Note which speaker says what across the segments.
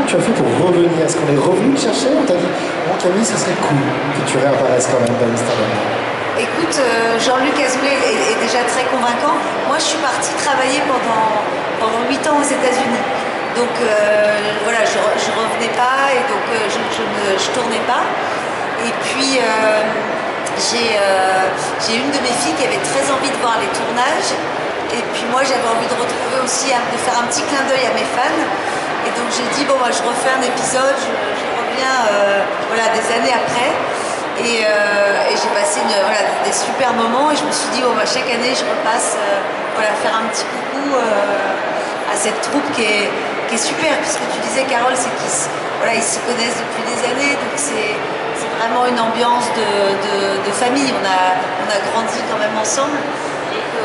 Speaker 1: tu as fait pour revenir? Est-ce qu'on est revenu te chercher? On t'a dit, bon Camille, ça serait cool que tu réapparaisses quand même dans l'Instagram.
Speaker 2: Écoute, Jean-Luc Azoulay est déjà très convaincant. Moi, je suis partie travailler pendant 8 ans aux États-Unis. Donc voilà, je revenais pas et donc je tournais pas. Et puis j'ai une de mes filles qui avait très envie de voir les tournages. Et puis moi, j'avais envie de retrouver aussi, de faire un petit clin d'œil à mes fans. Et donc j'ai dit, bon, bah, je refais un épisode, je reviens voilà, des années après. Et j'ai passé des super moments et je me suis dit, bah, chaque année, je repasse voilà, faire un petit coucou à cette troupe qui est super. Puisque tu disais, Carole, c'est qu'ils voilà, se connaissent depuis des années. Donc c'est vraiment une ambiance de famille. On a grandi quand même ensemble.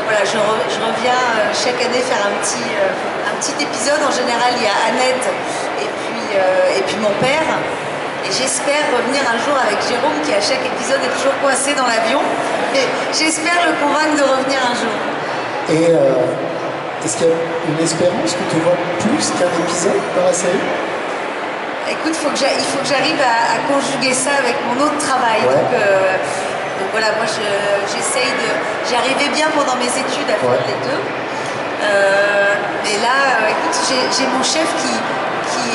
Speaker 2: Voilà, je reviens chaque année faire un petit épisode. En général, il y a Annette et puis mon père. Et j'espère revenir un jour avec Jérôme qui, à chaque épisode, est toujours coincé dans l'avion. Et j'espère le convaincre de revenir un jour.
Speaker 1: Et est-ce qu'il y a une espérance que tu vois plus qu'un épisode dans la série?
Speaker 2: Écoute, il faut que j'arrive à conjuguer ça avec mon autre travail.
Speaker 1: Ouais.
Speaker 2: Donc voilà, moi j'essaye de... J'arrivais bien pendant mes études à faire les deux. Mais là, écoute, j'ai mon chef qui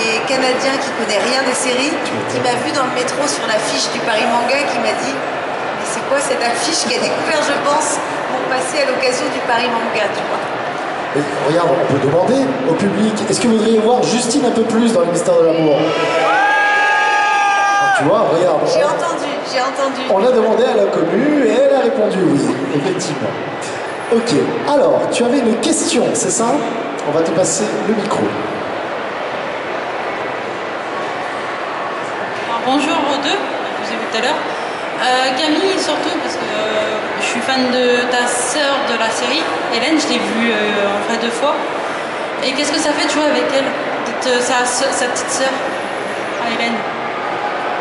Speaker 2: est canadien, qui connaît rien des séries, qui m'a vu dans le métro sur l'affiche du Paris Manga, qui m'a dit « Mais c'est quoi cette affiche ?» qui a découvert, je pense, mon passé à l'occasion du Paris Manga, tu vois.
Speaker 1: Et regarde, on peut demander au public, est-ce que vous voudriez voir Justine un peu plus dans le mystère de l'amour? Tu vois, regarde.
Speaker 2: J'ai entendu.
Speaker 1: On l'a demandé à l'inconnue et elle a répondu oui, effectivement. Ok, alors, tu avais une question, c'est ça? On va te passer le micro.
Speaker 3: Alors, bonjour aux deux, je vous ai vu tout à l'heure. Camille, surtout parce que je suis fan de ta sœur de la série, Hélène, je l'ai vue en vrai 2 fois. Et qu'est-ce que ça fait, tu vois, avec elle, sa petite sœur, Hélène?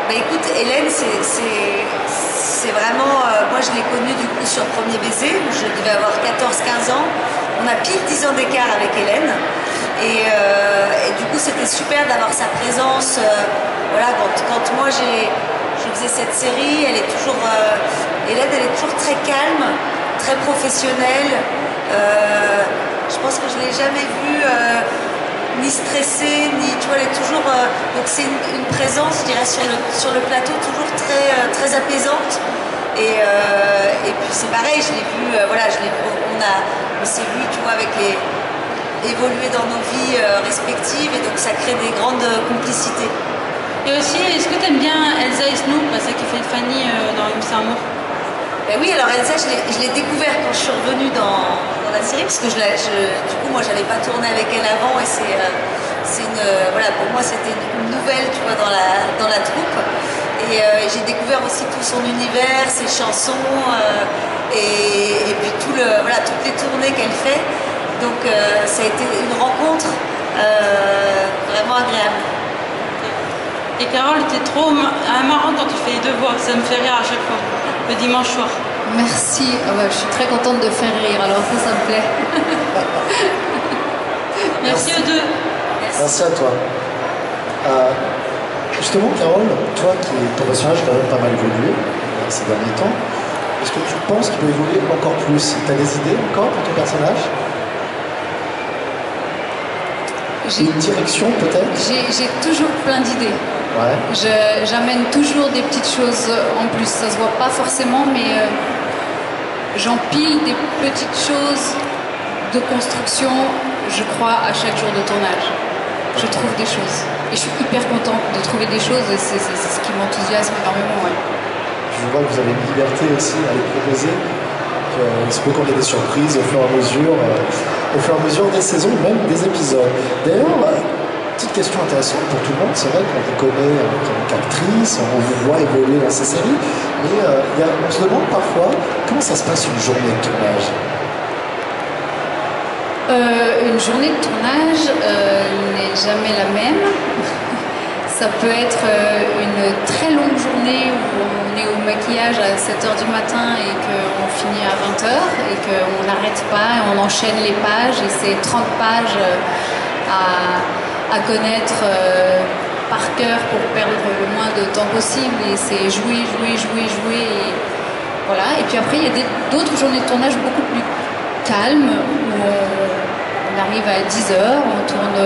Speaker 2: Bah écoute, Hélène, c'est vraiment... moi, je l'ai connue du coup sur Premier Baiser, où je devais avoir 14-15 ans. On a pile 10 ans d'écart avec Hélène. Et du coup, c'était super d'avoir sa présence. Voilà, quand moi, je faisais cette série, Hélène, elle est toujours très calme, très professionnelle. Je pense que je ne l'ai jamais vue... ni stressée, tu vois, elle est toujours... donc c'est une présence, je dirais, sur le plateau, toujours très apaisante. Et puis c'est pareil, je l'ai vu, voilà, on s'est vu, tu vois, évoluer dans nos vies respectives, et donc ça crée des grandes complicités.
Speaker 3: Et aussi, est-ce que tu aimes bien Elsa et Snoop, ça qui fait Fanny dans Mystère Amour?
Speaker 2: Ben oui, alors Elsa, je l'ai découvert quand je suis revenue dans la série, parce que du coup, moi, j'allais pas tourner avec elle avant, et voilà, pour moi, c'était une nouvelle, tu vois, dans la troupe. Et j'ai découvert aussi tout son univers, ses chansons, et puis toutes les tournées qu'elle fait. Donc, ça a été une rencontre vraiment agréable.
Speaker 3: Et Carole, t'es trop marrant quand tu fais les 2 voix, ça me fait rire à chaque fois, le dimanche soir.
Speaker 4: Merci, je suis très contente de faire rire, alors ça me plaît.
Speaker 3: Merci aux deux.
Speaker 1: Merci à toi. Justement, Carole, toi ton personnage a quand même pas mal évolué ces derniers temps. Est-ce que tu penses qu'il peut évoluer encore plus? Tu as des idées encore pour ton personnage? Une direction peut-être?
Speaker 4: J'ai toujours plein d'idées.
Speaker 1: Ouais.
Speaker 4: J'amène toujours des petites choses en plus. Ça se voit pas forcément, mais j'empile des petites choses de construction, je crois, à chaque jour de tournage. Je trouve des choses. Et je suis hyper contente de trouver des choses. C'est ce qui m'enthousiasme énormément. Ouais.
Speaker 1: Je vois que vous avez une liberté aussi à les proposer. Il se peut qu'on ait des surprises au fur et à mesure des saisons, même des épisodes. D'ailleurs, petite question intéressante pour tout le monde, c'est vrai qu'on vous connaît en tant qu'actrice, on vous voit évoluer dans ces séries, mais on se demande parfois comment ça se passe une journée de tournage.
Speaker 4: Une journée de tournage n'est jamais la même. Ça peut être une très longue journée où on est au maquillage à 7h du matin et qu'on finit à 20h et qu'on n'arrête pas et on enchaîne les pages et c'est 30 pages à connaître par cœur pour perdre le moins de temps possible. Et c'est jouer. Et, voilà. Et puis après, il y a d'autres journées de tournage beaucoup plus calmes où on arrive à 10h, on tourne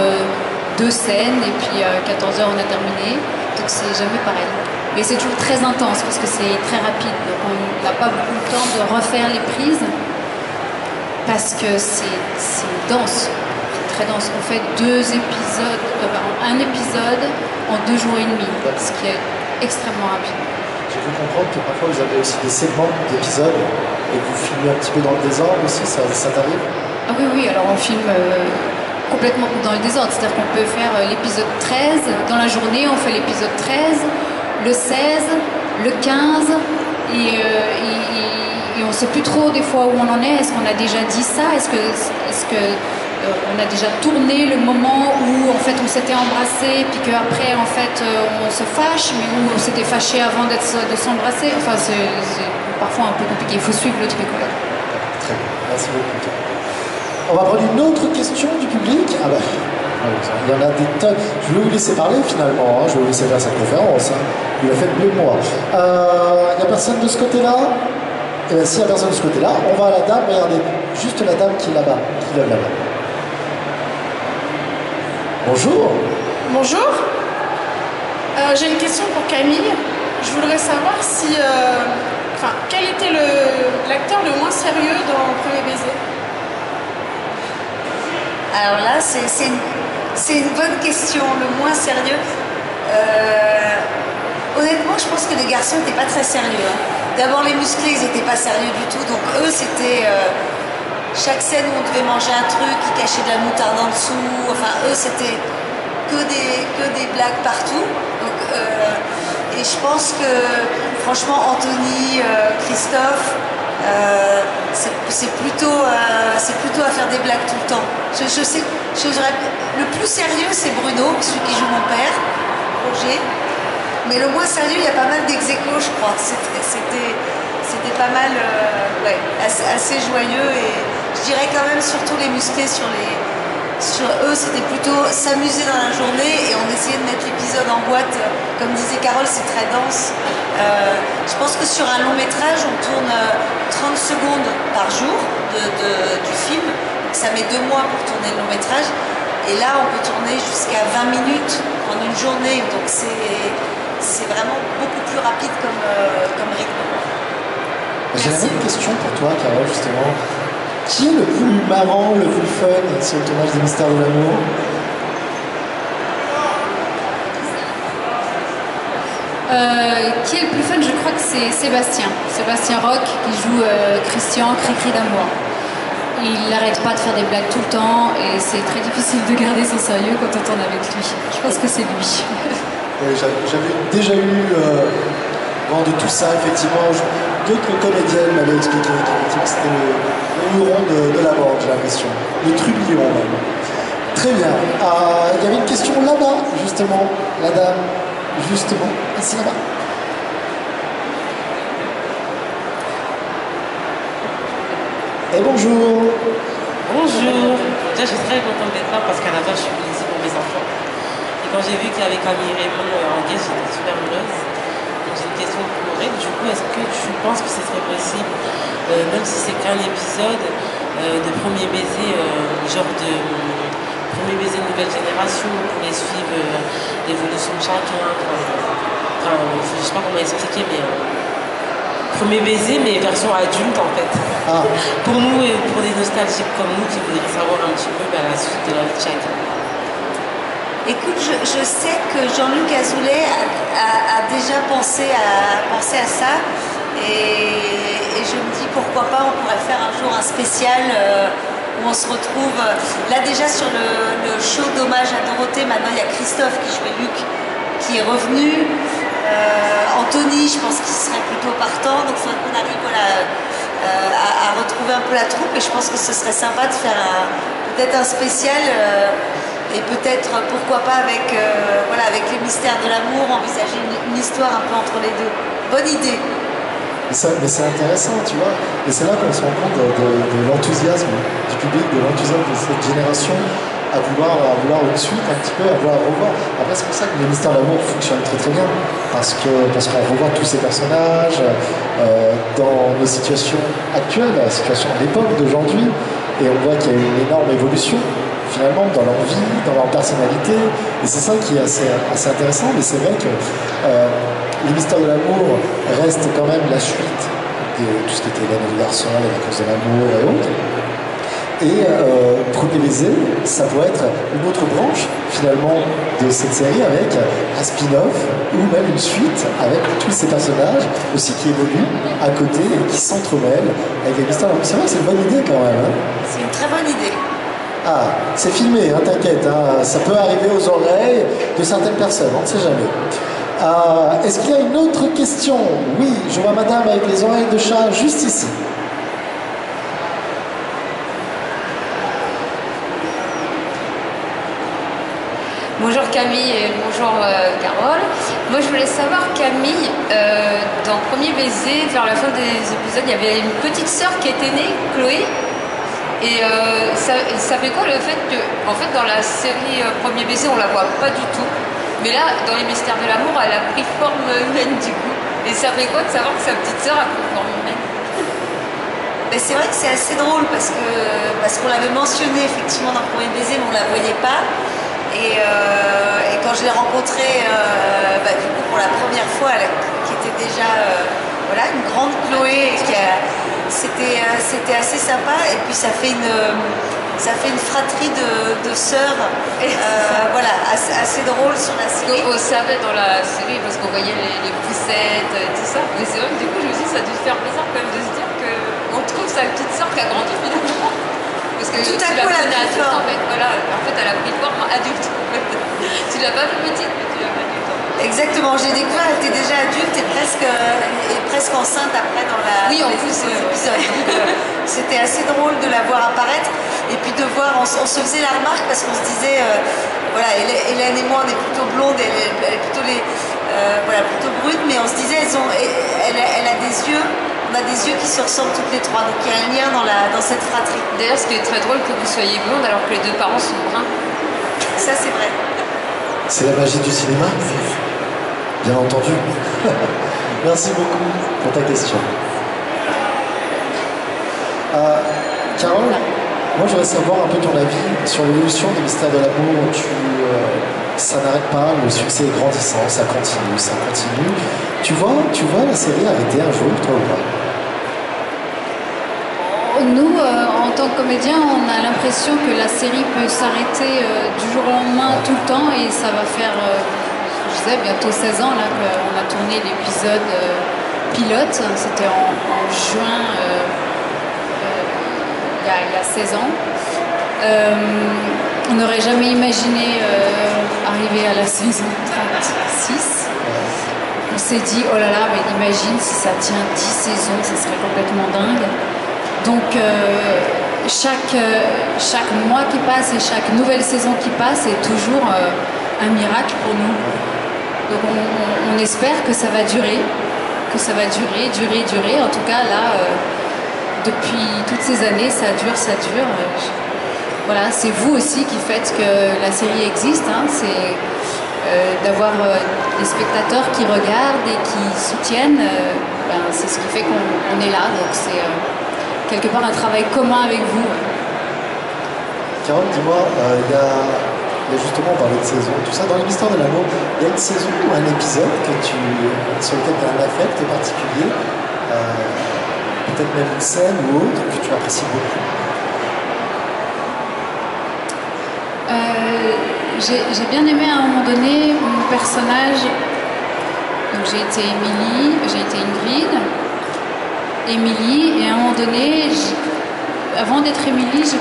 Speaker 4: 2 scènes et puis à 14h on a terminé. Donc c'est jamais pareil. Mais c'est toujours très intense parce que c'est très rapide. Donc on n'a pas beaucoup de temps de refaire les prises parce que c'est dense. C'est très dense. On fait 2 épisodes, un épisode en 2 jours et demi, ce qui est extrêmement rapide.
Speaker 1: J'ai pu comprendre que parfois vous avez aussi des segments d'épisodes et que vous filmez un petit peu dans le désordre aussi, ça t'arrive?
Speaker 4: Ah oui, alors on filme complètement dans le désordre, c'est-à-dire qu'on peut faire l'épisode 13, dans la journée on fait l'épisode 13, le 16, le 15, et on ne sait plus trop des fois où on en est, est-ce qu'on a déjà dit ça, est-ce que on a déjà tourné le moment où en fait on s'était embrassé puis qu'après en fait on se fâche, mais où on s'était fâché avant de s'embrasser. Enfin c'est parfois un peu compliqué, il faut suivre le truc. Ouais.
Speaker 1: Très bien, merci beaucoup. On va prendre une autre question du public. Ah bah, il y en a des tonnes. Je vais vous laisser parler finalement, hein. Je vais vous laisser faire cette conférence. Hein. Il a fait mieux que moi. Il n'y a personne de ce côté-là? Et bien s'il n'y a personne de ce côté-là, on va à la dame. Regardez, juste la dame qui est là-bas, qui lève là-bas. Bonjour.
Speaker 5: Bonjour. J'ai une question pour Camille. Je voudrais savoir si, quel était l'acteur le moins sérieux dans Premier baiser?
Speaker 2: Alors là, c'est une bonne question. Le moins sérieux. Honnêtement, je pense que les garçons n'étaient pas très sérieux. Hein. D'abord, les musclés, ils n'étaient pas sérieux du tout. Donc eux, c'était chaque scène où on devait manger un truc, ils cachaient de la moutarde en dessous. Enfin, eux, c'était que des blagues partout. Donc, et je pense que, franchement, Anthony, Christophe, c'est plutôt à faire des blagues tout le temps. Le plus sérieux, c'est Bruno, celui qui joue mon père, Roger. Mais le moins sérieux, il y a pas mal d'ex-aequo, je crois. C'était pas mal, assez joyeux. Et je dirais quand même surtout les musclés sur eux, c'était plutôt s'amuser dans la journée et on essayait de mettre l'épisode en boîte. Comme disait Carole, c'est très dense. Je pense que sur un long métrage, on tourne 30 secondes par jour du film. Donc ça met 2 mois pour tourner le long métrage. Et là, on peut tourner jusqu'à 20 minutes en une journée. Donc c'est vraiment beaucoup plus rapide comme rythme.
Speaker 1: J'ai la même question pour toi, Carole, justement. Qui est le plus marrant, le plus fun sur le tournage des Mystères de l'amour?
Speaker 4: Qui est le plus fun? Je crois que c'est Sébastien Roch qui joue Christian, Cri-Cri d'amour. Il n'arrête pas de faire des blagues tout le temps et c'est très difficile de garder son sérieux quand on tourne avec lui. Je pense que c'est lui.
Speaker 1: Oui, j'avais déjà eu vent de tout ça, effectivement. D'autres comédiennes m'avaient expliqué que c'était le huron de la bande, j'ai l'impression. Le trublion même. Très bien. Il y avait une question là-bas, justement. La dame, justement, ici là-bas. Et bonjour.
Speaker 6: Bonjour. Déjà, je suis très contente d'être là parce qu'à la base, je suis venue ici pour mes enfants. Et quand j'ai vu qu'il y avait Camille Raymond en guest, j'étais super heureuse. Donc j'ai une question pour Aurèle. Du coup, est-ce que tu penses que ce serait possible, même si c'est qu'un épisode, de premier baiser, genre de premier baiser nouvelle génération, pour les suivre l'évolution de chacun. Enfin, je sais pas comment expliquer, mais premier baiser, mais version adulte en fait.
Speaker 1: Ah.
Speaker 6: Pour nous et pour des nostalgiques comme nous qui voudraient savoir un petit peu la suite de la vie de chacun.
Speaker 2: Écoute, je sais que Jean-Luc Azoulay a déjà pensé à ça et je me dis pourquoi pas, on pourrait faire un jour un spécial où on se retrouve. Là déjà sur le show d'hommage à Dorothée, maintenant il y a Christophe qui jouait Luc qui est revenu. Anthony, je pense qu'il serait plutôt partant, donc il faudrait qu'on arrive à retrouver un peu la troupe et je pense que ce serait sympa de faire peut-être un spécial. Et peut-être, pourquoi pas, avec les Mystères de l'amour, envisager une histoire un peu entre les deux. Bonne idée.
Speaker 1: Mais c'est intéressant, tu vois. Et c'est là qu'on se rend compte de l'enthousiasme du public, de l'enthousiasme de cette génération vouloir une suite, un petit peu, à vouloir revoir. Après, c'est pour ça que les mystères d'amour fonctionnent très très bien, parce qu'on revoit tous ces personnages dans nos situations actuelles, la situation de l'époque d'aujourd'hui, et on voit qu'il y a eu une énorme évolution finalement dans leur vie, dans leur personnalité, et c'est ça qui est assez intéressant. Mais c'est vrai que les mystères de l'amour restent quand même la suite de tout ce qui était l'année garçon, la cause de l'amour et autres. Et Premier Baiser, ça pourrait être une autre branche finalement de cette série avec un spin-off ou même une suite avec tous ces personnages aussi qui évoluent à côté et qui s'entremêlent avec les mystères. C'est vrai que c'est une bonne idée quand même. Hein.
Speaker 2: C'est une très bonne idée.
Speaker 1: Ah, c'est filmé, hein, t'inquiète, hein, ça peut arriver aux oreilles de certaines personnes, on ne sait jamais. Est-ce qu'il y a une autre question? Oui, je vois madame avec les oreilles de chat juste ici.
Speaker 4: Bonjour Camille et bonjour Carole. Moi je voulais savoir Camille, dans Premier Baiser, vers la fin des épisodes, il y avait une petite sœur qui était née, Chloé. Et ça fait quoi le fait que, en fait dans la série Premier Baiser on la voit pas du tout. Mais là, dans les mystères de l'amour, elle a pris forme humaine du coup. Et ça fait quoi de savoir que sa petite sœur a pris forme humaine?
Speaker 2: Mais c'est vrai que c'est assez drôle parce qu'on l'avait mentionné effectivement dans Premier Baiser, mais on la voyait pas. Et quand je l'ai rencontrée du coup, pour la première fois, qui était déjà voilà, une grande Chloé, c'était assez sympa. Et puis ça fait une fratrie de sœurs voilà, assez drôle sur la série.
Speaker 4: On savait dans la série parce qu'on voyait les poussettes et tout ça. Mais c'est vrai que du coup, je me suis dit, ça a dû faire bizarre quand même de se dire qu'on trouve sa petite sœur qui a grandi finalement. Parce que
Speaker 2: tout à
Speaker 4: tu la
Speaker 2: coup,
Speaker 4: connais
Speaker 2: elle a
Speaker 4: adulte en fait. Voilà. En fait, elle a pris forme adulte. Tu l'as pas vue petite, mais tu l'as pas adulte.
Speaker 2: Exactement, j'ai découvert, elle était déjà adulte et presque enceinte après dans
Speaker 4: Oui, en
Speaker 2: les
Speaker 4: plus,
Speaker 2: épisodes. Donc, c'était assez drôle de la voir apparaître et puis de voir, on se faisait la remarque parce qu'on se disait, voilà, Hélène et moi on est plutôt blondes, elle est plutôt plutôt brune, mais on se disait, elle a des yeux. On a des yeux qui se ressemblent toutes les trois, donc il y a un lien dans cette fratrie.
Speaker 4: D'ailleurs, ce qui est très drôle que vous soyez blonde alors que les deux parents sont bruns.
Speaker 2: Ça, c'est vrai.
Speaker 1: C'est la magie du cinéma, bien entendu. Merci beaucoup pour ta question. Carole, moi je voudrais savoir un peu ton avis sur l'évolution des mystères de l'amour. Ça n'arrête pas, le succès est grandissant, ça continue, ça continue. Tu vois la série arrêter un jour, toi ou pas?
Speaker 4: Nous, en tant que comédiens, on a l'impression que la série peut s'arrêter du jour au lendemain tout le temps et ça va faire, je disais, bientôt 16 ans là, qu'on a tourné l'épisode pilote. C'était en juin, il y a 16 ans. On n'aurait jamais imaginé arriver à la saison 36. On s'est dit, oh là là, mais imagine si ça tient 10 saisons, ça serait complètement dingue. Donc chaque mois qui passe et chaque nouvelle saison qui passe est toujours un miracle pour nous. Donc on espère que ça va durer, durer. En tout cas là, depuis toutes ces années, ça dure. Voilà, c'est vous aussi qui faites que la série existe. Hein. C'est d'avoir des spectateurs qui regardent et qui soutiennent. C'est ce qui fait qu'on est là. Donc c'est quelque part un travail commun avec vous.
Speaker 1: Carole, dis-moi, il y a justement parlé de saison, tout ça, dans les mystères de l'amour, il y a une saison ou un épisode sur lequel tu as un affect particulier, peut-être même une scène ou autre que tu apprécies beaucoup.
Speaker 4: J'ai bien aimé à un moment donné mon personnage. Donc j'ai été Émilie, j'ai été Ingrid. Émilie, et à un moment donné, avant d'être Émilie, j'ai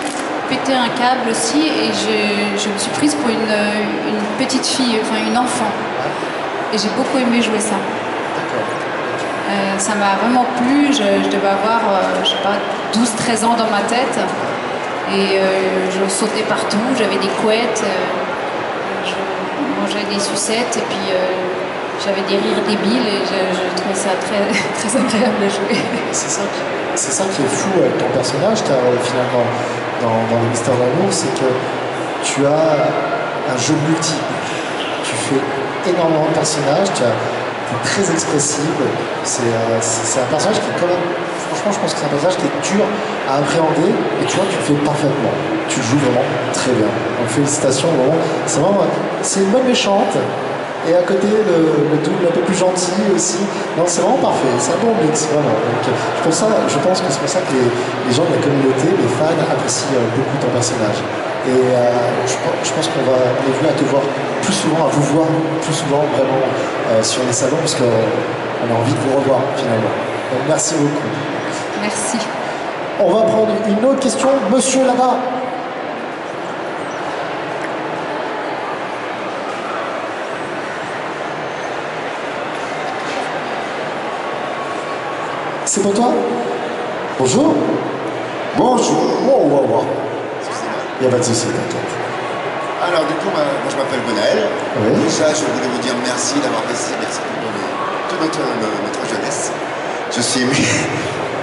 Speaker 4: pété un câble aussi et je me suis prise pour une petite fille, enfin une enfant. Et j'ai beaucoup aimé jouer ça. Ça m'a vraiment plu, je devais avoir, je sais pas, 12-13 ans dans ma tête. Et je sautais partout, j'avais des couettes, je mangeais des sucettes et puis j'avais des rires débiles et je trouvais ça très, très agréable à jouer.
Speaker 1: C'est ça qui est fou avec ton personnage, car finalement, dans les mystères d'amour, c'est que tu as un jeu multiple. Tu fais énormément de personnages, tu es très expressive. C'est un personnage qui est quand même, franchement, je pense que c'est un personnage qui est dur à appréhender et tu vois, tu le fais parfaitement. Tu le joues vraiment très bien. Donc félicitations, vraiment. C'est une bonne méchante. Et à côté, le double un peu plus gentil aussi. Non, c'est vraiment parfait. C'est un bon mix, vraiment. Donc, je pense que c'est pour ça que les gens de la communauté, les fans, apprécient beaucoup ton personnage. Et je pense qu'on est venu à te voir plus souvent, à vous voir plus souvent, vraiment, sur les salons, parce qu'on a envie de vous revoir, finalement. Donc, merci beaucoup.
Speaker 4: Merci.
Speaker 1: On va prendre une autre question. Monsieur là-bas. C'est pour toi? Bonjour.
Speaker 7: Bonjour.
Speaker 1: Wow, wow, wow.
Speaker 7: Excusez-moi.
Speaker 1: Il n'y a pas de souci, t'inquiète.
Speaker 7: Alors du coup, moi je m'appelle Bonaël.
Speaker 1: Oui.
Speaker 7: Déjà, je voulais vous dire merci d'avoir passé, merci pour toute notre jeunesse. Je suis ému.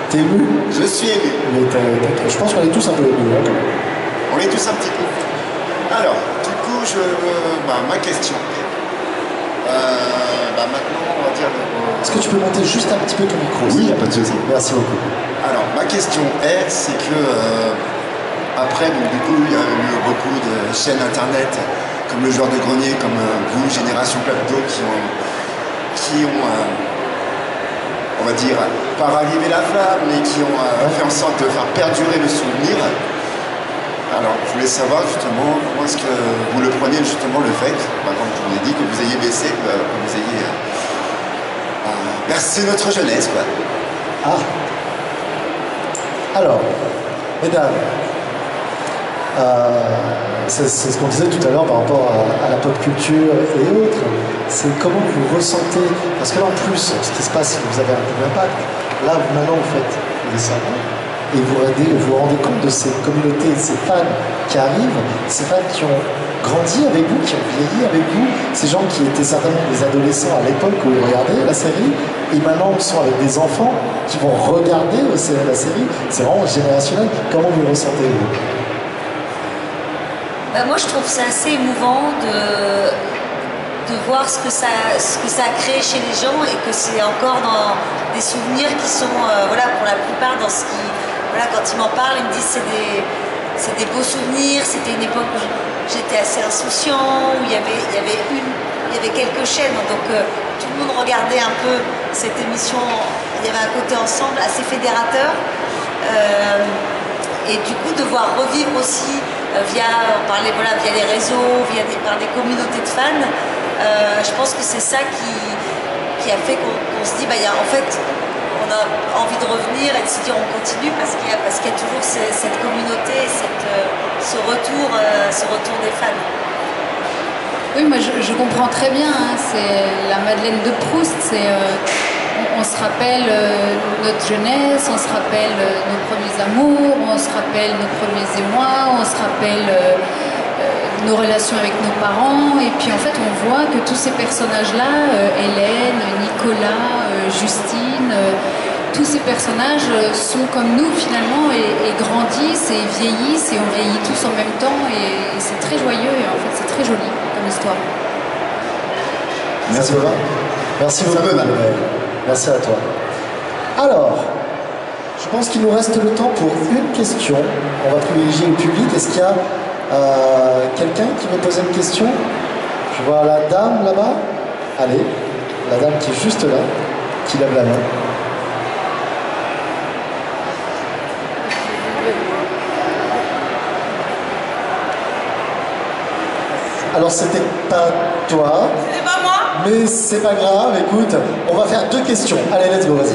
Speaker 1: T'es ému?
Speaker 7: Je suis ému.
Speaker 1: Mais je pense qu'on est tous un peu émus. Hein, quand même.
Speaker 7: On est tous un petit peu. Alors, du coup, ma question est... maintenant, on va dire...
Speaker 1: Est-ce que tu peux monter juste un petit peu ton micro?
Speaker 7: Oui, il n'y a pas de souci.
Speaker 1: Merci beaucoup.
Speaker 7: Alors, ma question est, c'est que après, donc, du coup, il y a eu beaucoup de chaînes internet, comme le Joueur de Grenier, comme vous, Génération Clapdo, qui ont on va dire, pas ravivé la flamme, mais qui ont fait en sorte de faire perdurer le souvenir. Alors, je voulais savoir justement, comment est-ce que vous le prenez justement le fait, comme je vous ai dit, que vous ayez baissé, que vous ayez bercé notre jeunesse, quoi.
Speaker 1: Ah. Alors, mesdames, c'est ce qu'on disait tout à l'heure par rapport à la pop culture et autres. C'est comment vous ressentez, parce que là en plus, ce qui se passe, c'est que vous avez un peu d'impact. Là, maintenant, vous faites des salons et vous vous rendez compte de ces communautés, de ces fans qui arrivent, ces fans qui ont grandi avec vous, qui ont vieilli avec vous, ces gens qui étaient certainement des adolescents à l'époque où ils regardaient la série, et maintenant ils sont avec des enfants qui vont regarder aussi la série. C'est vraiment générationnel. Comment vous le ressentez, vous?
Speaker 2: Moi, je trouve ça assez émouvant de voir ce que ça a créé chez les gens et que c'est encore dans des souvenirs qui sont, voilà, pour la plupart, dans ce qui... Voilà, quand ils m'en parlent, ils me disent c'est des beaux souvenirs, c'était une époque où j'étais assez insouciant, où il y avait quelques chaînes, donc tout le monde regardait un peu cette émission, il y avait un côté ensemble assez fédérateur. Et du coup, de voir revivre aussi via les réseaux, par des communautés de fans, je pense que c'est ça qui a fait qu'on se dit, en fait, on a envie de revenir et de se dire on continue parce qu'il y a toujours cette communauté, ce retour des fans.
Speaker 4: Oui, moi je comprends très bien, hein, c'est la Madeleine de Proust, on se rappelle notre jeunesse, on se rappelle nos premiers amours, on se rappelle nos premiers émois, on se rappelle nos relations avec nos parents, et puis en fait on voit que tous ces personnages-là, Hélène, Nicolas, Justine, tous ces personnages sont comme nous finalement et grandissent et vieillissent et on vieillit tous en même temps et c'est très joyeux et en fait c'est très joli comme histoire.
Speaker 1: Merci beaucoup. Merci beaucoup. Merci à toi. Alors, je pense qu'il nous reste le temps pour une question. On va privilégier le public. Est-ce qu'il y a quelqu'un qui veut poser une question? Je vois la dame là-bas. Allez, la dame qui est juste là, qui lève la main. Alors c'était pas toi.
Speaker 3: C'était pas moi.
Speaker 1: Mais c'est pas grave, écoute, on va faire deux questions. Allez, let's go, vas-y.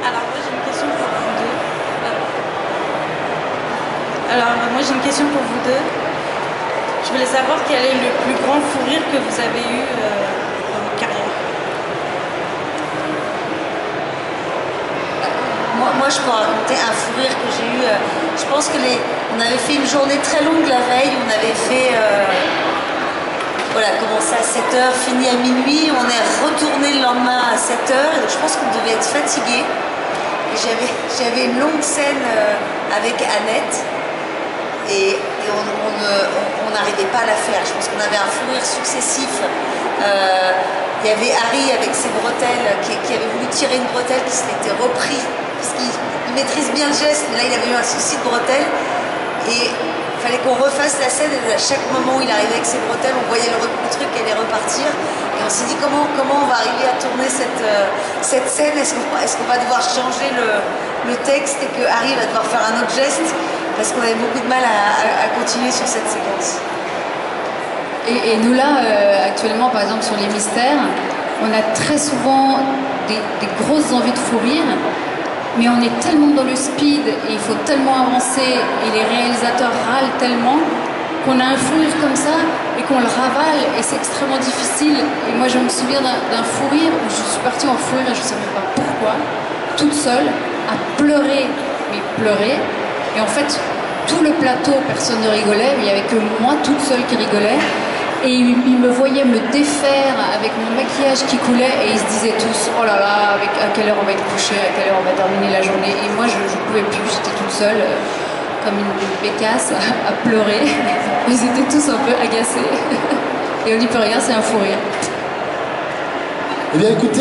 Speaker 3: Alors moi j'ai une question pour vous deux. Alors moi j'ai une question pour vous deux. Je voulais savoir quel est le plus grand fou rire que vous avez eu dans votre carrière.
Speaker 2: Moi, je peux raconter un fou rire que j'ai eu. Je pense que on avait fait une journée très longue la veille. On avait fait... commencé à 7h, fini à minuit. On est retourné le lendemain à 7h. Je pense qu'on devait être fatigué. J'avais une longue scène avec Annette. Et et on n'arrivait pas à la faire. Je pense qu'on avait un fou rire successif. Il y avait Harry avec ses bretelles qui avait voulu tirer une bretelle qui se l'était repris parce qu'il maîtrise bien le geste, mais là il avait eu un souci de bretelle et il fallait qu'on refasse la scène et à chaque moment où il arrivait avec ses bretelles on voyait le truc allait repartir et on s'est dit comment on va arriver à tourner cette scène, est-ce qu'on va devoir changer le texte et que Harry va devoir faire un autre geste parce qu'on avait beaucoup de mal à continuer sur cette séquence.
Speaker 4: Et nous là, actuellement, par exemple, sur les mystères, on a très souvent des grosses envies de fou rire, mais on est tellement dans le speed et il faut tellement avancer et les réalisateurs râlent tellement qu'on a un fou rire comme ça et qu'on le ravale et c'est extrêmement difficile. Et moi, je me souviens d'un fou rire où je suis partie en fou rire et je ne savais pas pourquoi, toute seule, à pleurer, mais pleurer. Et en fait, tout le plateau, personne ne rigolait, mais il n'y avait que moi toute seule qui rigolait. Et ils me voyaient me défaire avec mon maquillage qui coulait et ils se disaient tous « Oh là là, à quelle heure on va être couché, à quelle heure on va terminer la journée ?» Et moi, je ne pouvais plus, j'étais toute seule, comme une bécasse, à pleurer. Ils étaient tous un peu agacés. Et on n'y peut rien, c'est un fou rire.
Speaker 1: Eh bien, écoutez...